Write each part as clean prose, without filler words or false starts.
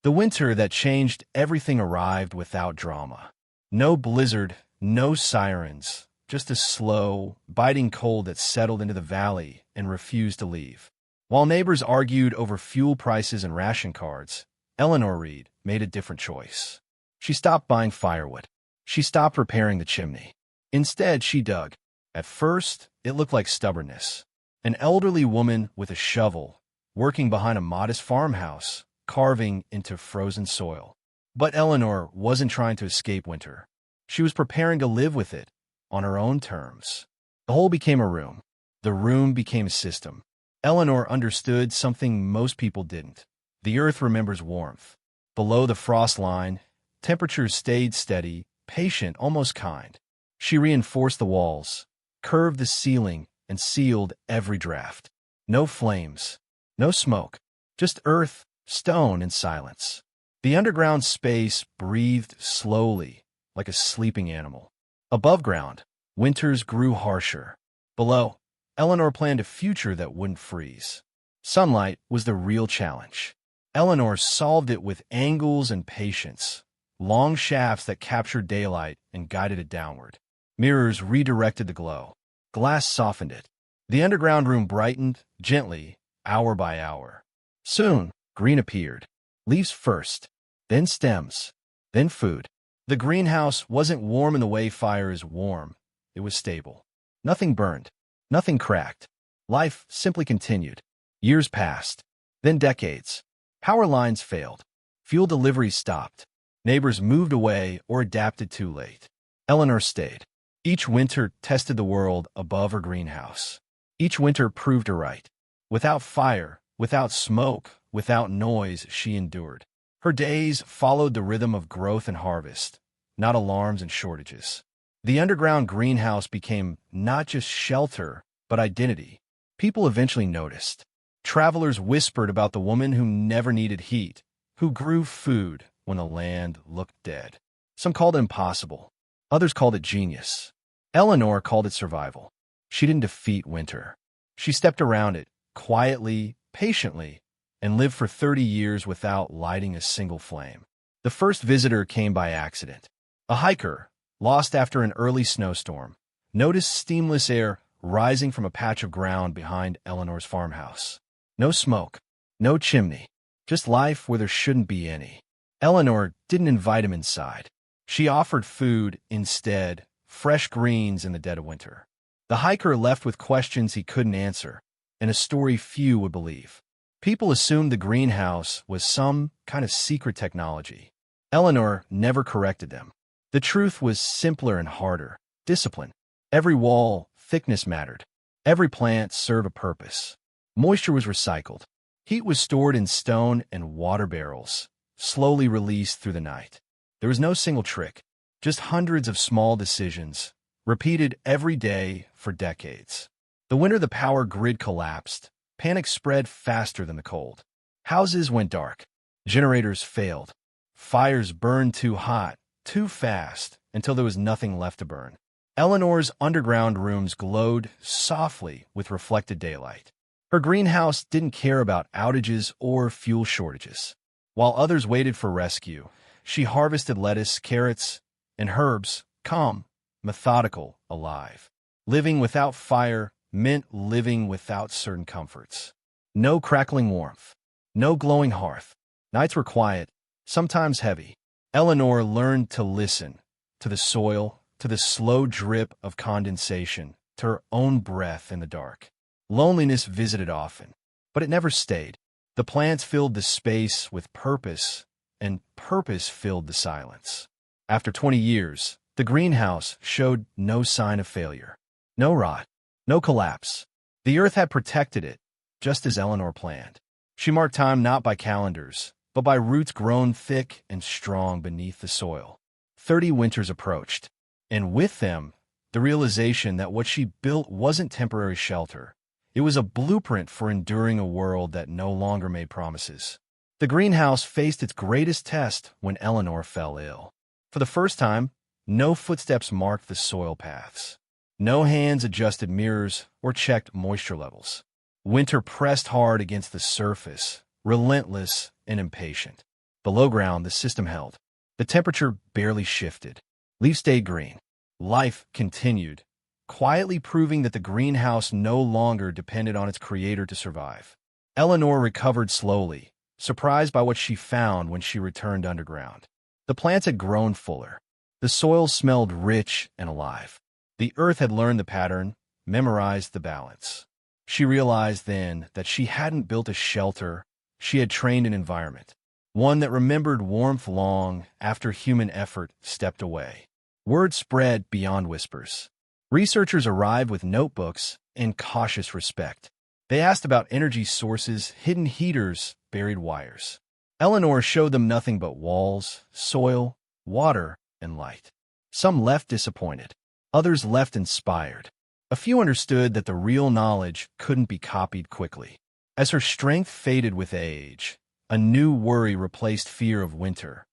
The winter that changed everything arrived without drama. No blizzard, no sirens, just a slow, biting cold that settled into the valley and refused to leave. While neighbors argued over fuel prices and ration cards, Eleanor Reed made a different choice. She stopped buying firewood. She stopped repairing the chimney. Instead, she dug. At first, it looked like stubbornness. An elderly woman with a shovel, working behind a modest farmhouse, carving into frozen soil. But Eleanor wasn't trying to escape winter. She was preparing to live with it, on her own terms. The hole became a room. The room became a system. Eleanor understood something most people didn't. The earth remembers warmth. Below the frost line, temperatures stayed steady, patient, almost kind. She reinforced the walls, curved the ceiling, and sealed every draft. No flames, no smoke, just earth, stone, and silence. The underground space breathed slowly, like a sleeping animal. Above ground, winters grew harsher. Below, Eleanor planned a future that wouldn't freeze. Sunlight was the real challenge. Eleanor solved it with angles and patience, long shafts that captured daylight and guided it downward. Mirrors redirected the glow. Glass softened it. The underground room brightened, gently, hour by hour. Soon, green appeared. Leaves first, then stems, then food. The greenhouse wasn't warm in the way fire is warm. It was stable. Nothing burned. Nothing cracked. Life simply continued. Years passed. Then decades. Power lines failed. Fuel deliveries stopped. Neighbors moved away or adapted too late. Eleanor stayed. Each winter tested the world above her greenhouse. Each winter proved her right. Without fire, without smoke, without noise, she endured. Her days followed the rhythm of growth and harvest, not alarms and shortages. The underground greenhouse became not just shelter, but identity. People eventually noticed. Travelers whispered about the woman who never needed heat, who grew food when the land looked dead. Some called it impossible. Others called it genius. Eleanor called it survival. She didn't defeat winter. She stepped around it, quietly, patiently, and lived for 30 years without lighting a single flame. The first visitor came by accident. A hiker, lost after an early snowstorm, noticed steamless air rising from a patch of ground behind Eleanor's farmhouse. No smoke, no chimney, just life where there shouldn't be any. Eleanor didn't invite him inside. She offered food instead, fresh greens in the dead of winter. The hiker left with questions he couldn't answer, and a story few would believe. People assumed the greenhouse was some kind of secret technology. Eleanor never corrected them. The truth was simpler and harder. Discipline. Every wall, thickness mattered. Every plant served a purpose. Moisture was recycled. Heat was stored in stone and water barrels, slowly released through the night. There was no single trick, just hundreds of small decisions, repeated every day for decades. The winter the power grid collapsed, panic spread faster than the cold. Houses went dark. Generators failed. Fires burned too hot, too fast, until there was nothing left to burn. Eleanor's underground rooms glowed softly with reflected daylight. Her greenhouse didn't care about outages or fuel shortages. While others waited for rescue, she harvested lettuce, carrots, and herbs, calm, methodical, alive. Living without fire meant living without certain comforts. No crackling warmth, no glowing hearth. Nights were quiet, sometimes heavy. Eleanor learned to listen, to the soil, to the slow drip of condensation, to her own breath in the dark. Loneliness visited often, but it never stayed. The plants filled the space with purpose, and purpose filled the silence. After 20 years, the greenhouse showed no sign of failure. No rot, no collapse. The earth had protected it, just as Eleanor planned. She marked time not by calendars, but by roots grown thick and strong beneath the soil. 30 winters approached, and with them, the realization that what she built wasn't temporary shelter. It was a blueprint for enduring a world that no longer made promises. The greenhouse faced its greatest test when Eleanor fell ill. For the first time, no footsteps marked the soil paths. No hands adjusted mirrors or checked moisture levels. Winter pressed hard against the surface, relentless and impatient. Below ground, the system held. The temperature barely shifted. Leaves stayed green. Life continued, quietly proving that the greenhouse no longer depended on its creator to survive. Eleanor recovered slowly, surprised by what she found when she returned underground. The plants had grown fuller. The soil smelled rich and alive. The earth had learned the pattern, memorized the balance. She realized then that she hadn't built a shelter, she had trained an environment, one that remembered warmth long after human effort stepped away. Word spread beyond whispers. Researchers arrived with notebooks and cautious respect. They asked about energy sources, hidden heaters, buried wires. Eleanor showed them nothing but walls, soil, water, and light. Some left disappointed. Others left inspired. A few understood that the real knowledge couldn't be copied quickly. As her strength faded with age, a new worry replaced fear of winter.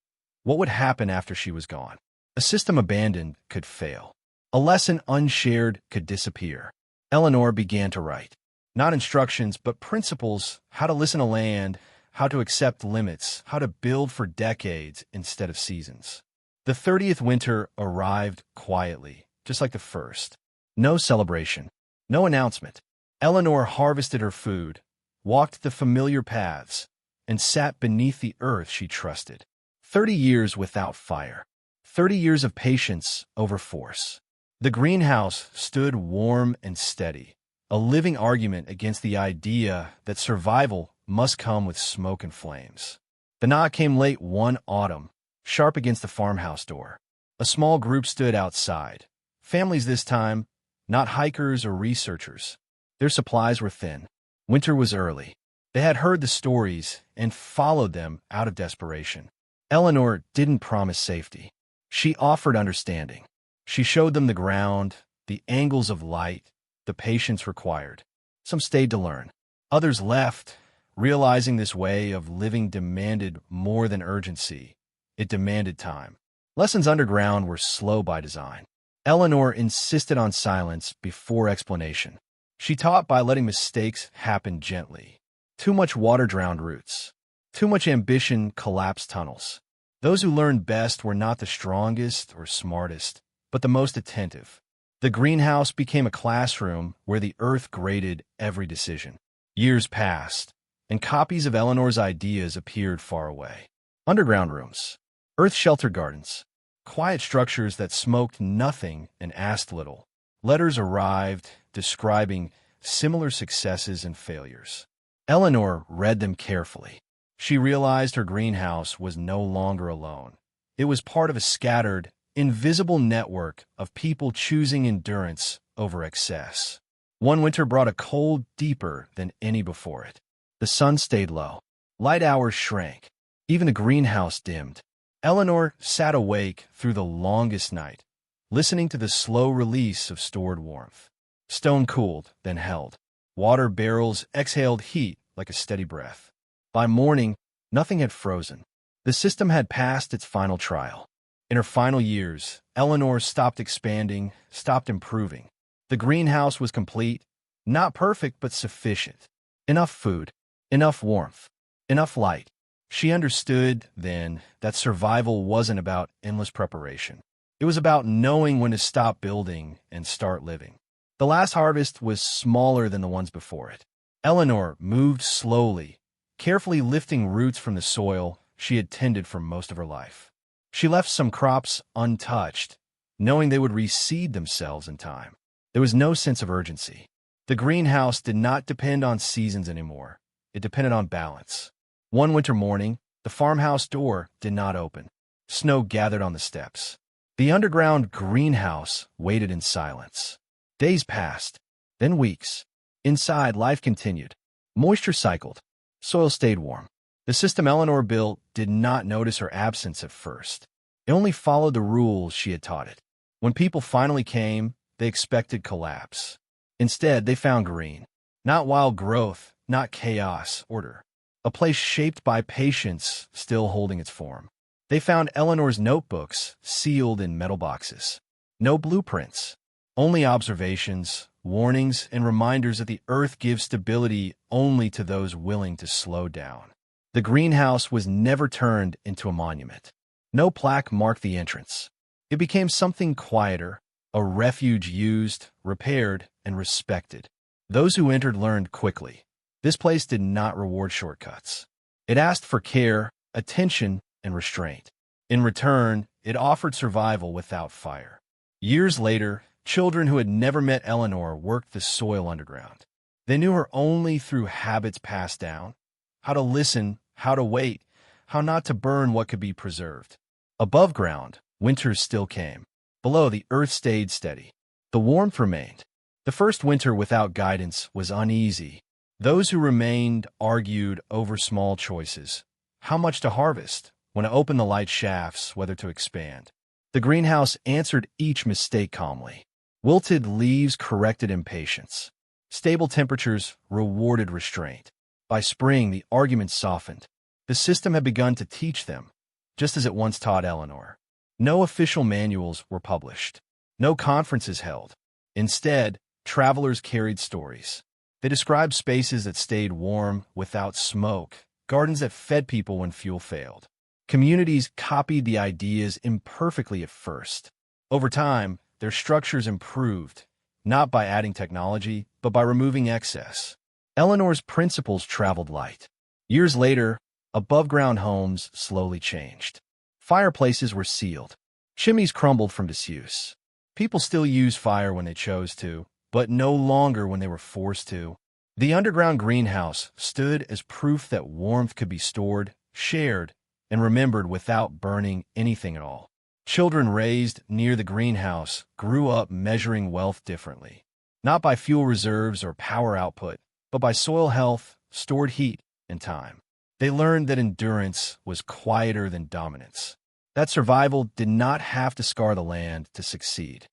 What would happen after she was gone? A system abandoned could fail. A lesson unshared could disappear. Eleanor began to write. Not instructions, but principles, how to listen to land, how to accept limits, how to build for decades instead of seasons. The 30th winter arrived quietly, just like the first. No celebration, no announcement. Eleanor harvested her food, walked the familiar paths, and sat beneath the earth she trusted. 30 years without fire. 30 years of patience over force. The greenhouse stood warm and steady, a living argument against the idea that survival must come with smoke and flames. The knock came late one autumn, sharp against the farmhouse door. A small group stood outside. Families this time, not hikers or researchers. Their supplies were thin. Winter was early. They had heard the stories and followed them out of desperation. Eleanor didn't promise safety. She offered understanding. She showed them the ground, the angles of light, the patience required. Some stayed to learn. Others left, realizing this way of living demanded more than urgency. It demanded time. Lessons underground were slow by design. Eleanor insisted on silence before explanation. She taught by letting mistakes happen gently. Too much water drowned roots. Too much ambition collapsed tunnels. Those who learned best were not the strongest or smartest, but the most attentive. The greenhouse became a classroom where the earth graded every decision. Years passed, and copies of Eleanor's ideas appeared far away. Underground rooms, earth-sheltered gardens, quiet structures that smoked nothing and asked little. Letters arrived describing similar successes and failures. Eleanor read them carefully. She realized her greenhouse was no longer alone. It was part of a scattered, invisible network of people choosing endurance over excess. One winter brought a cold deeper than any before it. The sun stayed low. Light hours shrank. Even the greenhouse dimmed. Eleanor sat awake through the longest night, listening to the slow release of stored warmth. Stone cooled, then held. Water barrels exhaled heat like a steady breath. By morning, nothing had frozen. The system had passed its final trial. In her final years, Eleanor stopped expanding, stopped improving. The greenhouse was complete, not perfect but sufficient. Enough food, enough warmth, enough light. She understood then that survival wasn't about endless preparation. It was about knowing when to stop building and start living. The last harvest was smaller than the ones before it. Eleanor moved slowly, carefully lifting roots from the soil she had tended for most of her life. She left some crops untouched, knowing they would reseed themselves in time. There was no sense of urgency. The greenhouse did not depend on seasons anymore. It depended on balance. One winter morning, the farmhouse door did not open. Snow gathered on the steps. The underground greenhouse waited in silence. Days passed, then weeks. Inside, life continued. Moisture cycled. Soil stayed warm. The system Eleanor built did not notice her absence at first. It only followed the rules she had taught it. When people finally came, they expected collapse. Instead, they found green. Not wild growth, not chaos, order. A place shaped by patience, still holding its form. They found Eleanor's notebooks, sealed in metal boxes. No blueprints, only observations, warnings, and reminders that the earth gives stability only to those willing to slow down. The greenhouse was never turned into a monument. No plaque marked the entrance. It became something quieter, a refuge used, repaired, and respected. Those who entered learned quickly. This place did not reward shortcuts. It asked for care, attention, and restraint. In return, it offered survival without fire. Years later, children who had never met Eleanor worked the soil underground. They knew her only through habits passed down: how to listen, how to wait, how not to burn what could be preserved. Above ground, winters still came. Below, the earth stayed steady. The warmth remained. The first winter without guidance was uneasy. Those who remained argued over small choices: how much to harvest, when to open the light shafts, whether to expand. The greenhouse answered each mistake calmly. Wilted leaves corrected impatience. Stable temperatures rewarded restraint. By spring, the arguments softened. The system had begun to teach them, just as it once taught Eleanor. No official manuals were published. No conferences held. Instead, travelers carried stories. They described spaces that stayed warm without smoke, gardens that fed people when fuel failed. Communities copied the ideas imperfectly at first. Over time, their structures improved, not by adding technology, but by removing excess. Eleanor's principles traveled light. Years later, above-ground homes slowly changed. Fireplaces were sealed. Chimneys crumbled from disuse. People still used fire when they chose to, but no longer when they were forced to. The underground greenhouse stood as proof that warmth could be stored, shared, and remembered without burning anything at all. Children raised near the greenhouse grew up measuring wealth differently, not by fuel reserves or power output, but by soil health, stored heat, and time. They learned that endurance was quieter than dominance, that survival did not have to scar the land to succeed.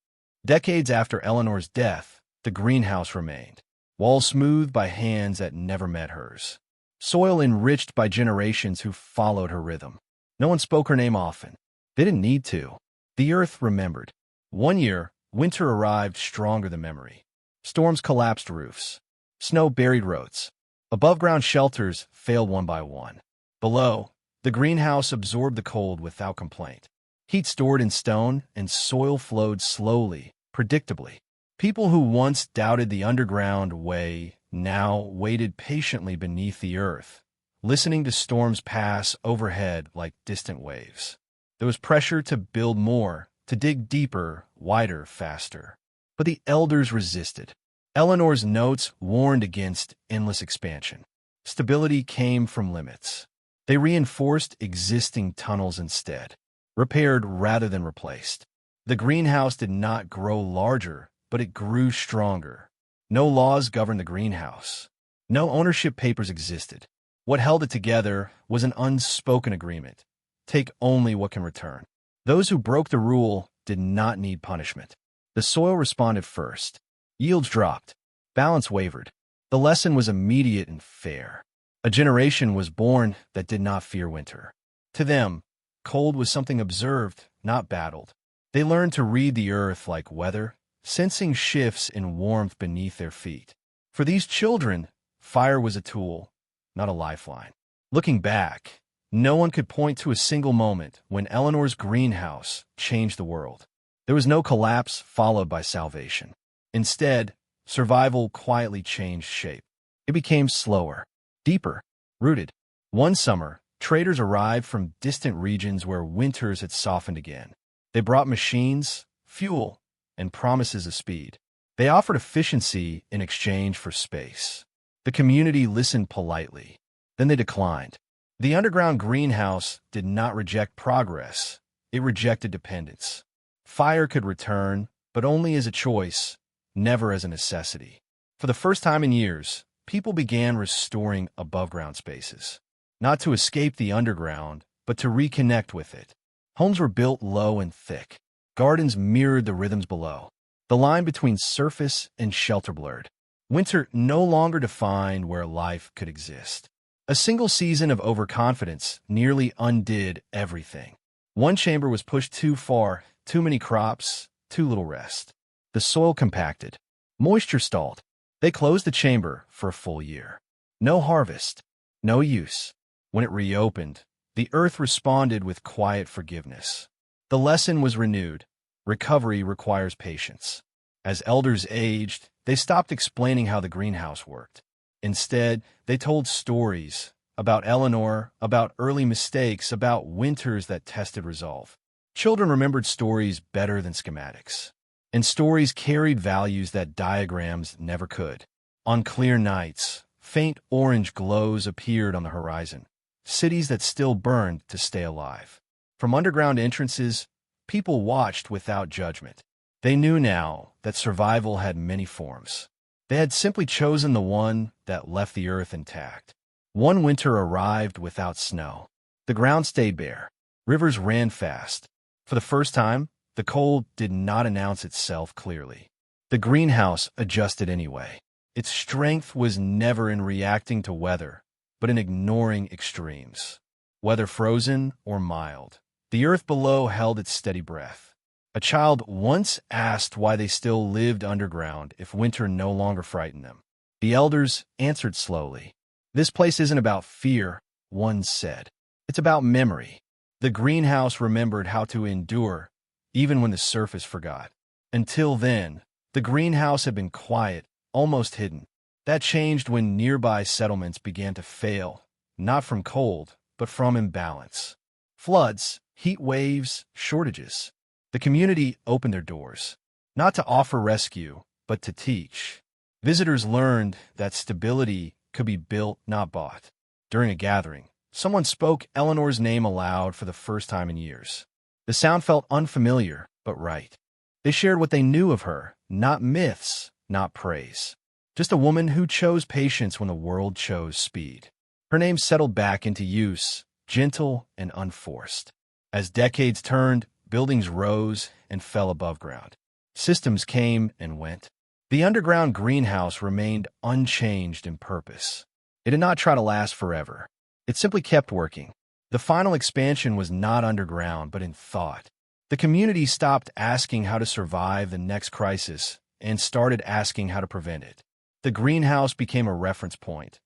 Decades after Eleanor's death, the greenhouse remained, walls smoothed by hands that never met hers, soil enriched by generations who followed her rhythm. No one spoke her name often. They didn't need to. The earth remembered. One year, winter arrived stronger than memory. Storms collapsed roofs. Snow buried roads. Above-ground shelters failed one by one. Below, the greenhouse absorbed the cold without complaint. Heat stored in stone and soil flowed slowly, predictably. People who once doubted the underground way now waited patiently beneath the earth, listening to storms pass overhead like distant waves. There was pressure to build more, to dig deeper, wider, faster. But the elders resisted. Eleanor's notes warned against endless expansion. Stability came from limits. They reinforced existing tunnels instead, repaired rather than replaced. The greenhouse did not grow larger, but it grew stronger. No laws governed the greenhouse. No ownership papers existed. What held it together was an unspoken agreement: take only what can return. Those who broke the rule did not need punishment. The soil responded first. Yields dropped. Balance wavered. The lesson was immediate and fair. A generation was born that did not fear winter. To them, cold was something observed, not battled. They learned to read the earth like weather, sensing shifts in warmth beneath their feet. For these children, fire was a tool, not a lifeline. Looking back, no one could point to a single moment when Eleanor's greenhouse changed the world. There was no collapse followed by salvation. Instead, survival quietly changed shape. It became slower, deeper, rooted. One summer, traders arrived from distant regions where winters had softened again. They brought machines, fuel, and promises of speed. They offered efficiency in exchange for space. The community listened politely. Then they declined. The underground greenhouse did not reject progress. It rejected dependence. Fire could return, but only as a choice, never as a necessity. For the first time in years, people began restoring above-ground spaces. Not to escape the underground, but to reconnect with it. Homes were built low and thick. Gardens mirrored the rhythms below. The line between surface and shelter blurred. Winter no longer defined where life could exist. A single season of overconfidence nearly undid everything. One chamber was pushed too far, too many crops, too little rest. The soil compacted. Moisture stalled. They closed the chamber for a full year. No harvest. No use. When it reopened, the earth responded with quiet forgiveness. The lesson was renewed. Recovery requires patience. As elders aged, they stopped explaining how the greenhouse worked. Instead, they told stories about Eleanor, about early mistakes, about winters that tested resolve. Children remembered stories better than schematics. And stories carried values that diagrams never could. On clear nights, faint orange glows appeared on the horizon, cities that still burned to stay alive. From underground entrances, people watched without judgment. They knew now that survival had many forms. They had simply chosen the one that left the earth intact. One winter arrived without snow. The ground stayed bare. Rivers ran fast. For the first time, the cold did not announce itself clearly. The greenhouse adjusted anyway. Its strength was never in reacting to weather, but in ignoring extremes. Whether frozen or mild, the earth below held its steady breath. A child once asked why they still lived underground if winter no longer frightened them. The elders answered slowly. "This place isn't about fear," one said. "It's about memory." The greenhouse remembered how to endure, even when the surface forgot. Until then, the greenhouse had been quiet, almost hidden. That changed when nearby settlements began to fail, not from cold, but from imbalance. Floods, heat waves, shortages. The community opened their doors, not to offer rescue, but to teach. Visitors learned that stability could be built, not bought. During a gathering, someone spoke Eleanor's name aloud for the first time in years. The sound felt unfamiliar, but right. They shared what they knew of her, not myths, not praise. Just a woman who chose patience when the world chose speed. Her name settled back into use, gentle and unforced. As decades turned, buildings rose and fell above ground. Systems came and went. The underground greenhouse remained unchanged in purpose. It did not try to last forever. It simply kept working. The final expansion was not underground, but in thought. The community stopped asking how to survive the next crisis and started asking how to prevent it. The greenhouse became a reference point,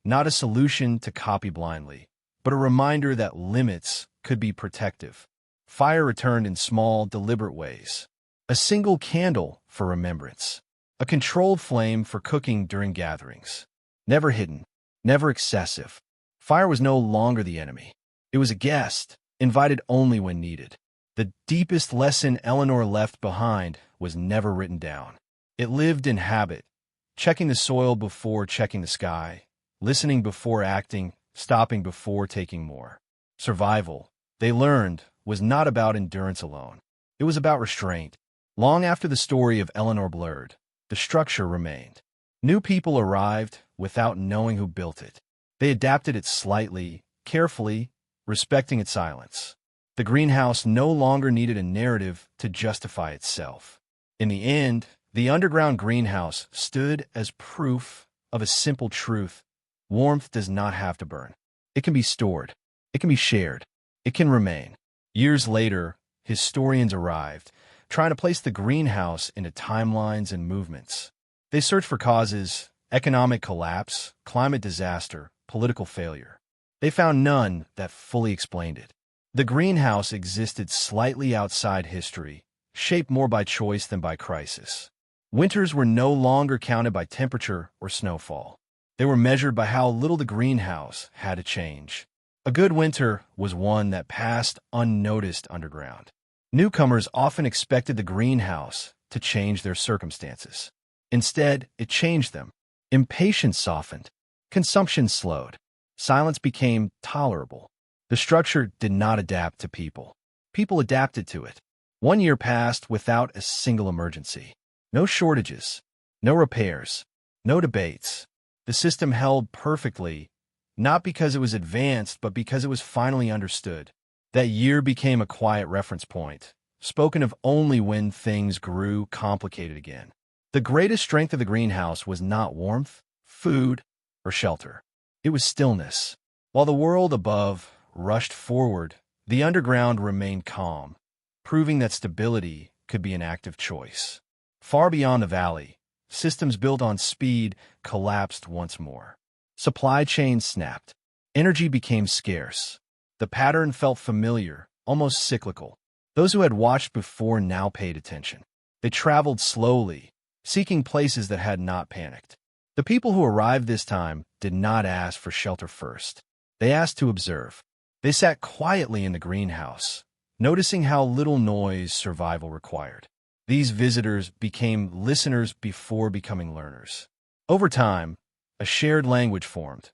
not a solution to copy blindly, but a reminder that limits could be protective. Fire returned in small, deliberate ways. A single candle for remembrance. A controlled flame for cooking during gatherings. Never hidden, never excessive. Fire was no longer the enemy. It was a guest, invited only when needed. The deepest lesson Eleanor left behind was never written down. It lived in habit, checking the soil before checking the sky, listening before acting, stopping before taking more. Survival, they learned, was not about endurance alone. It was about restraint. Long after the story of Eleanor blurred, the structure remained. New people arrived without knowing who built it. They adapted it slightly, carefully, respecting its silence. The greenhouse no longer needed a narrative to justify itself. In the end, the underground greenhouse stood as proof of a simple truth. Warmth does not have to burn. It can be stored. It can be shared. It can remain. Years later, historians arrived, trying to place the greenhouse into timelines and movements. They searched for causes: economic collapse, climate disaster, political failure. They found none that fully explained it. The greenhouse existed slightly outside history, shaped more by choice than by crisis. Winters were no longer counted by temperature or snowfall. They were measured by how little the greenhouse had to change. A good winter was one that passed unnoticed underground. Newcomers often expected the greenhouse to change their circumstances. Instead, it changed them. Impatience softened. Consumption slowed. Silence became tolerable. The structure did not adapt to people. People adapted to it. 1 year passed without a single emergency. No shortages. No repairs. No debates. The system held perfectly, not because it was advanced, but because it was finally understood. That year became a quiet reference point, spoken of only when things grew complicated again. The greatest strength of the greenhouse was not warmth, food, or shelter. It was stillness. While the world above rushed forward, the underground remained calm, proving that stability could be an active choice. Far beyond the valley, systems built on speed collapsed once more. Supply chains snapped. Energy became scarce. The pattern felt familiar, almost cyclical. Those who had watched before now paid attention. They traveled slowly, seeking places that had not panicked. The people who arrived this time did not ask for shelter first. They asked to observe. They sat quietly in the greenhouse, noticing how little noise survival required. These visitors became listeners before becoming learners. Over time, a shared language formed.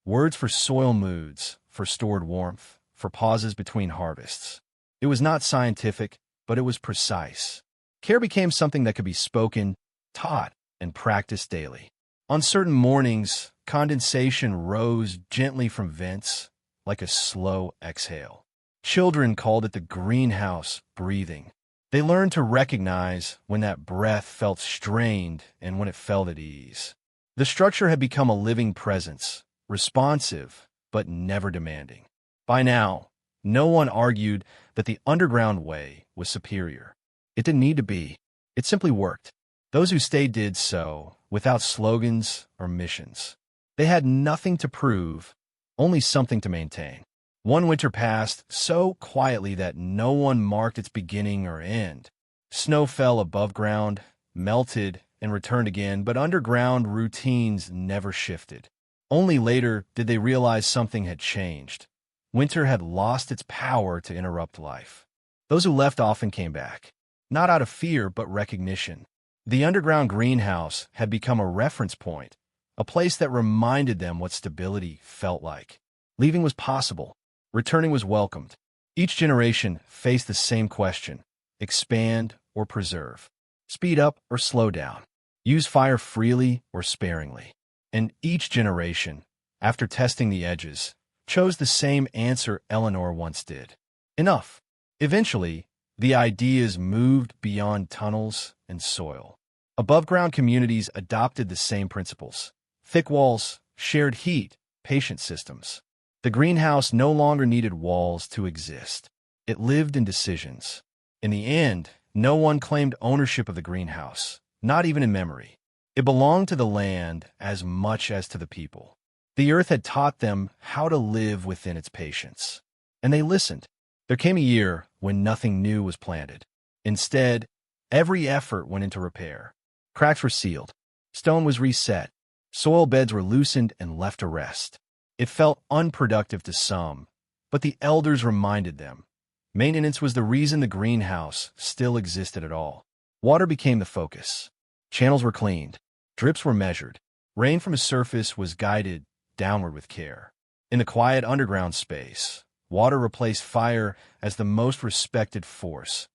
Words for soil moods, for stored warmth, for pauses between harvests. It was not scientific, but it was precise. Care became something that could be spoken, taught, and practiced daily. On certain mornings, condensation rose gently from vents, like a slow exhale. Children called it the greenhouse breathing. They learned to recognize when that breath felt strained and when it felt at ease. The structure had become a living presence, responsive, but never demanding. By now, no one argued that the underground way was superior. It didn't need to be. It simply worked. Those who stayed did so, without slogans or missions. They had nothing to prove, only something to maintain. One winter passed so quietly that no one marked its beginning or end. Snow fell above ground, melted, and returned again, but underground routines never shifted. Only later did they realize something had changed. Winter had lost its power to interrupt life. Those who left often came back, not out of fear but recognition. The underground greenhouse had become a reference point, a place that reminded them what stability felt like. Leaving was possible. Returning was welcomed. Each generation faced the same question: expand or preserve, speed up or slow down, use fire freely or sparingly. And each generation, after testing the edges, chose the same answer Eleanor once did: enough. Eventually, the ideas moved beyond tunnels and soil. Above-ground communities adopted the same principles: thick walls, shared heat, patient systems. The greenhouse no longer needed walls to exist. It lived in decisions. In the end, no one claimed ownership of the greenhouse, not even in memory. It belonged to the land as much as to the people. The earth had taught them how to live within its patience. And they listened. There came a year when nothing new was planted. Instead, every effort went into repair. Cracks were sealed. Stone was reset. Soil beds were loosened and left to rest. It felt unproductive to some, but the elders reminded them. Maintenance was the reason the greenhouse still existed at all. Water became the focus. Channels were cleaned. Drips were measured. Rain from a surface was guided downward with care. In the quiet underground space, water replaced fire as the most respected force,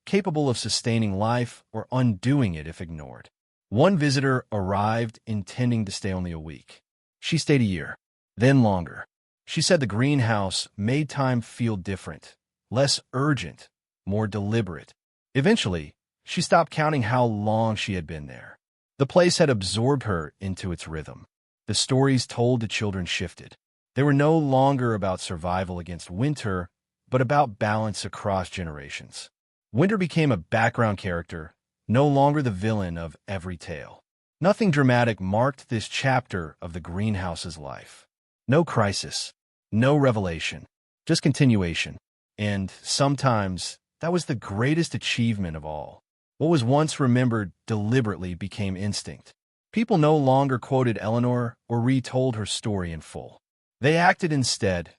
capable of sustaining life or undoing it if ignored. One visitor arrived intending to stay only a week. She stayed a year, then longer. She said the greenhouse made time feel different, less urgent, more deliberate. Eventually, she stopped counting how long she had been there. The place had absorbed her into its rhythm. The stories told to children shifted. They were no longer about survival against winter, but about balance across generations. Winter became a background character, no longer the villain of every tale. Nothing dramatic marked this chapter of the greenhouse's life. No crisis, no revelation, just continuation. And sometimes that was the greatest achievement of all. What was once remembered deliberately became instinct. People no longer quoted Eleanor or retold her story in full. They acted instead,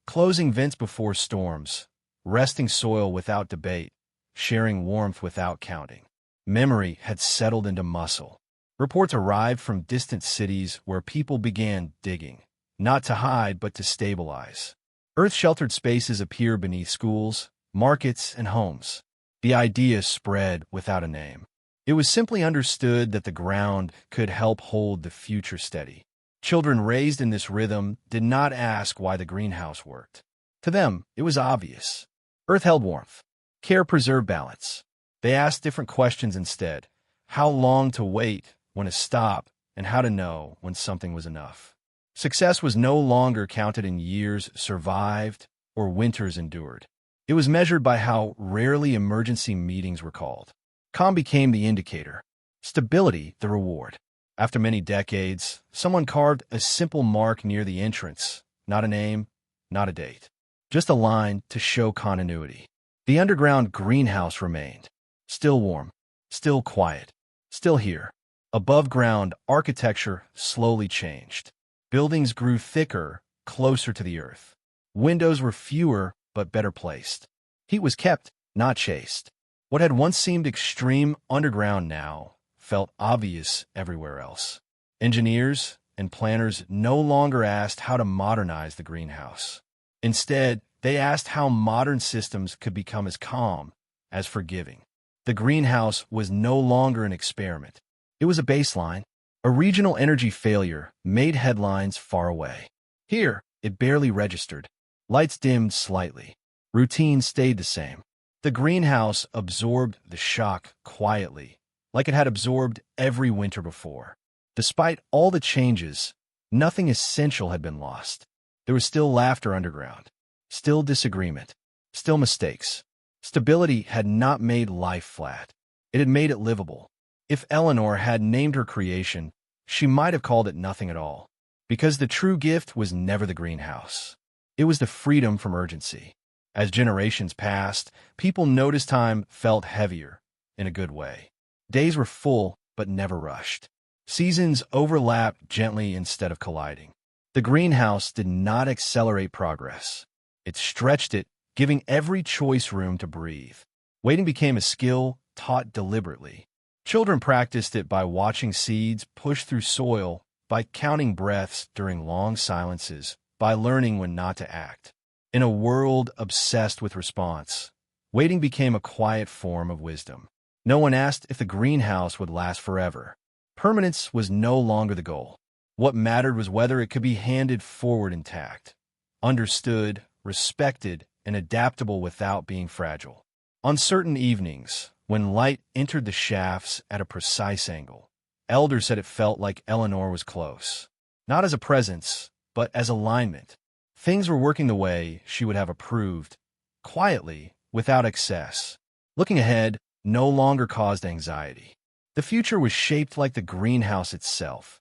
closing vents before storms, resting soil without debate, sharing warmth without counting. Memory had settled into muscle. Reports arrived from distant cities where people began digging, not to hide but to stabilize. Earth-sheltered spaces appear beneath schools, markets, and homes. The idea spread without a name. It was simply understood that the ground could help hold the future steady. Children raised in this rhythm did not ask why the greenhouse worked. To them, it was obvious. Earth held warmth. Care preserved balance. They asked different questions instead: how long to wait, when to stop, and how to know when something was enough. Success was no longer counted in years survived or winters endured. It was measured by how rarely emergency meetings were called. Calm became the indicator, stability the reward. After many decades, someone carved a simple mark near the entrance, Not a name, not a date. Just a line to show continuity. The underground greenhouse remained. Still warm, still quiet, still here. Above ground, architecture slowly changed. Buildings grew thicker, closer to the earth. Windows were fewer, but better placed. Heat was kept, not chased. What had once seemed extreme underground now felt obvious everywhere else. Engineers and planners no longer asked how to modernize the greenhouse. Instead, they asked how modern systems could become as calm, as forgiving. The greenhouse was no longer an experiment. It was a baseline. A regional energy failure made headlines far away. Here, it barely registered. Lights dimmed slightly. Routine stayed the same. The greenhouse absorbed the shock quietly, like it had absorbed every winter before. Despite all the changes, nothing essential had been lost. There was still laughter underground, still disagreement, still mistakes. Stability had not made life flat. It had made it livable. If Eleanor had named her creation, she might have called it nothing at all, because the true gift was never the greenhouse. It was the freedom from urgency. As generations passed, people noticed time felt heavier, in a good way. Days were full, but never rushed. Seasons overlapped gently instead of colliding. The greenhouse did not accelerate progress. It stretched it, giving every choice room to breathe. Waiting became a skill taught deliberately. Children practiced it by watching seeds push through soil, by counting breaths during long silences, by learning when not to act. In a world obsessed with response, waiting became a quiet form of wisdom. No one asked if the greenhouse would last forever. Permanence was no longer the goal. What mattered was whether it could be handed forward intact, understood, respected, and adaptable without being fragile. On certain evenings, when light entered the shafts at a precise angle, elders said it felt like Eleanor was close. Not as a presence, but as alignment. Things were working the way she would have approved, quietly, without excess. Looking ahead no longer caused anxiety. The future was shaped like the greenhouse itself,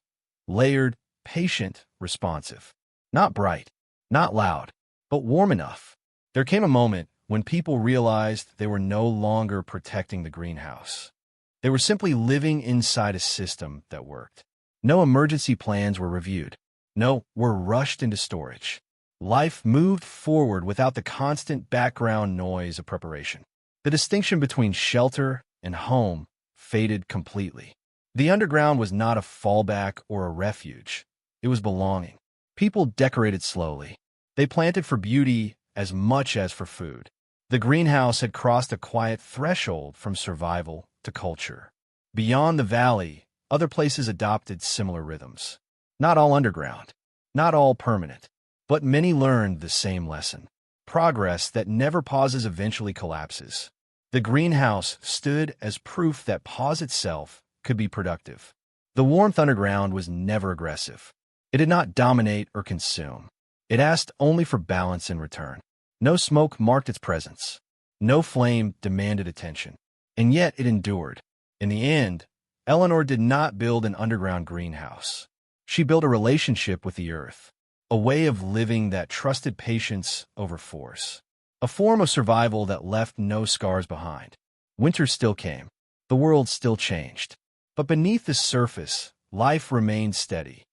layered, patient, responsive. Not bright, not loud, but warm enough. There came a moment when people realized they were no longer protecting the greenhouse. They were simply living inside a system that worked. No emergency plans were reviewed. No, were rushed into storage. Life moved forward without the constant background noise of preparation. The distinction between shelter and home faded completely. The underground was not a fallback or a refuge. It was belonging. People decorated slowly. They planted for beauty as much as for food. The greenhouse had crossed a quiet threshold from survival to culture. Beyond the valley, other places adopted similar rhythms. Not all underground, not all permanent, but many learned the same lesson. Progress that never pauses eventually collapses. The greenhouse stood as proof that pause itself could be productive. The warmth underground was never aggressive. It did not dominate or consume. It asked only for balance in return. No smoke marked its presence. No flame demanded attention. And yet it endured. In the end, Eleanor did not build an underground greenhouse. She built a relationship with the earth, a way of living that trusted patience over force, a form of survival that left no scars behind. Winter still came. The world still changed. But beneath the surface, life remained steady.